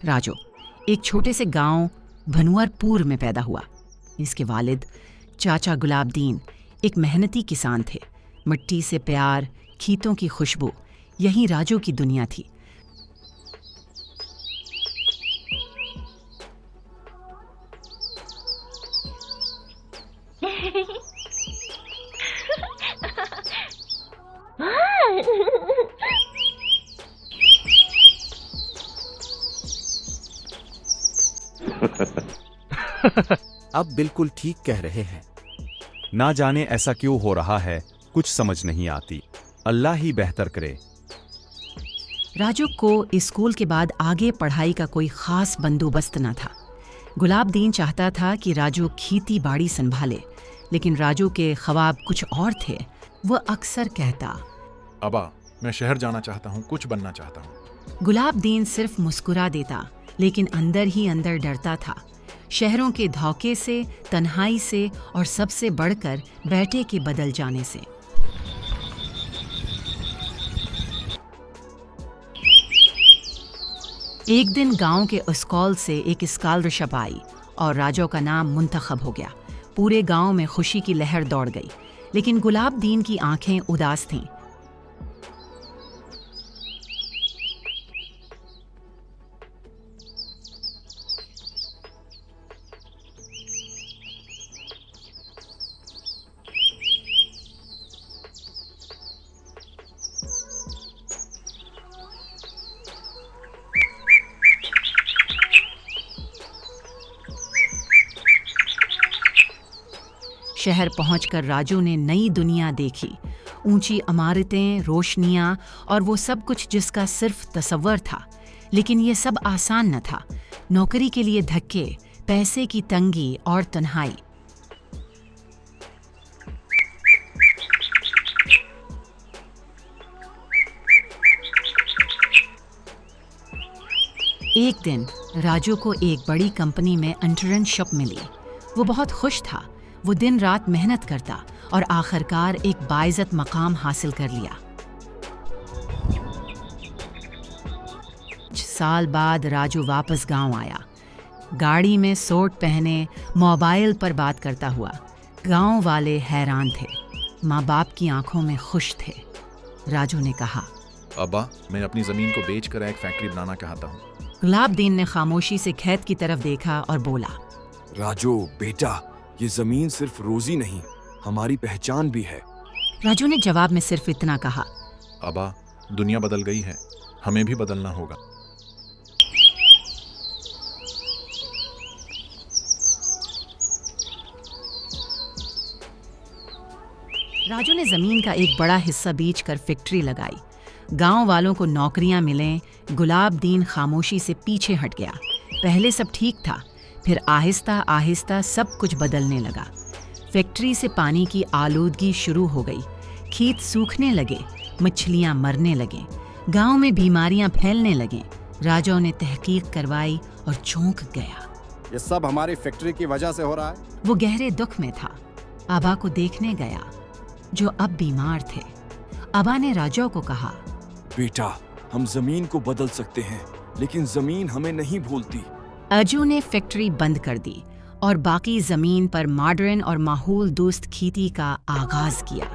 राजू एक छोटे से गांव भनुअरपुर में पैदा हुआ। इसके वालिद चाचा गुलाबदीन एक मेहनती किसान थे। मिट्टी से प्यार, खेतों की खुशबू, यही राजू की दुनिया थी। अब बिल्कुल ठीक कह रहे हैं। ना जाने ऐसा क्यों हो रहा है, कुछ समझ नहीं आती। अल्लाह ही बेहतर करे। राजू को स्कूल के बाद आगे पढ़ाई का कोई खास बंदोबस्त न था। गुलाबदीन चाहता था कि राजू खेती बाड़ी संभाले, लेकिन राजू के ख्वाब कुछ और थे। वह अक्सर कहता, अबा मैं शहर जाना चाहता हूँ, कुछ बनना चाहता हूँ। गुलाबदीन सिर्फ मुस्कुरा देता, लेकिन अंदर ही अंदर डरता था। शहरों के धोखे से, तन्हाई से और सबसे बढ़कर बेटे के बदल जाने से। एक दिन गांव के स्कूल से एक स्कॉलरशिप आई और राजू का नाम मुंतखब हो गया। पूरे गांव में खुशी की लहर दौड़ गई, लेकिन गुलाबदीन की आंखें उदास थीं। शहर पहुंचकर राजू ने नई दुनिया देखी। ऊंची इमारतें, रोशनियां और वो सब कुछ जिसका सिर्फ तसव्वुर था। लेकिन ये सब आसान न था। नौकरी के लिए धक्के, पैसे की तंगी और तन्हाई। एक दिन राजू को एक बड़ी कंपनी में इंटर्नशिप मिली। वो बहुत खुश था। वो दिन रात मेहनत करता और आखिरकार एक बाइज्जत मकाम हासिल कर लिया। कुछ साल बाद राजू वापस गांव आया, गाड़ी में सूट पहने, मोबाइल पर बात करता हुआ। गांव वाले हैरान थे, माँ बाप की आंखों में खुश थे। राजू ने कहा, अब्बा मैं अपनी जमीन को बेचकर एक फैक्ट्री बनाना चाहता हूँ। गुलाबदीन ने खामोशी से खेत की तरफ देखा और बोला, राजू बेटा, ये जमीन सिर्फ रोजी नहीं, हमारी पहचान भी है। राजू ने जवाब में सिर्फ इतना कहा, अब्बा दुनिया बदल गई है, हमें भी बदलना होगा। राजू ने जमीन का एक बड़ा हिस्सा बेचकर फैक्ट्री लगाई। गांव वालों को नौकरियां मिलें। गुलाबदीन खामोशी से पीछे हट गया। पहले सब ठीक था, फिर आहिस्ता आहिस्ता सब कुछ बदलने लगा। फैक्ट्री से पानी की आलूदगी शुरू हो गई। खेत सूखने लगे, मछलियां मरने लगे, गांव में बीमारियां फैलने लगीं। राजू ने तहकीक करवाई और चौंक गया। ये सब हमारी फैक्ट्री की वजह से हो रहा है। वो गहरे दुख में था। आबा को देखने गया, जो अब बीमार थे। आबा ने राजू को कहा, बेटा, हम जमीन को बदल सकते हैं, लेकिन जमीन हमें नहीं भूलती। अजू ने फैक्ट्री बंद कर दी और बाकी जमीन पर मॉडर्न और माहौल दोस्त खेती का आगाज किया।